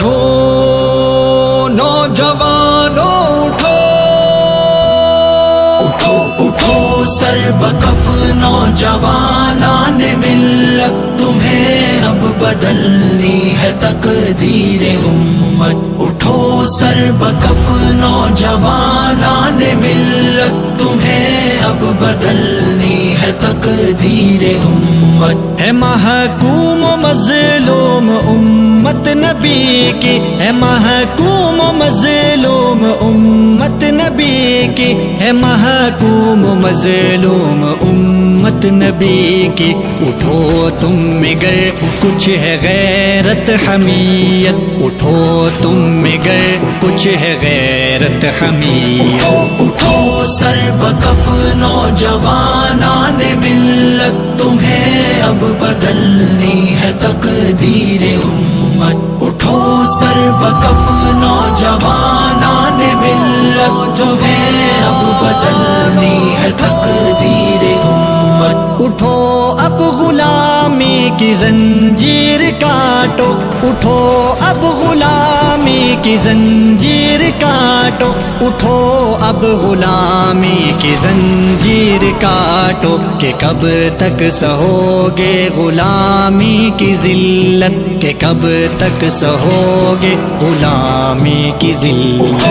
اٹھو نوجوانوں اٹھو، اٹھو اٹھو سر بکف نوجوانان ملت، تمہیں اب بدلنی ہے تقدیر امت۔ اٹھو سر بکف نوجوانان ملت، تمہیں اب بدلنی ہے تقدیر امت۔ ہے محکوم و مظلوم امت نبی کی، ہے محکوم و مظلوم امت نبی کی، ہے محکوم و مظلوم امت نبی کی۔ اٹھو تم مگر کچھ ہے غیرت حمیت، اٹھو تم مگر کچھ ہے غیرت حمیت۔ اٹھو سر بکف نوجوانان ملت، تمہیں اب بدلنی ہے تقدیر امت۔ اٹھو سر بکف نوجوانان ملت، تمہیں اب بدلنی ہے تقدیر امت۔ اٹھو اب غلامی کی زنجیر کاٹو، اٹھو اب غلامی کی زنجیر کاٹو، اٹھو اب غلامی کی زنجیر کاٹو، کہ کب تک سہو گے غلامی کی ذلت، کہ کب تک سہو گے غلامی کی ذلت۔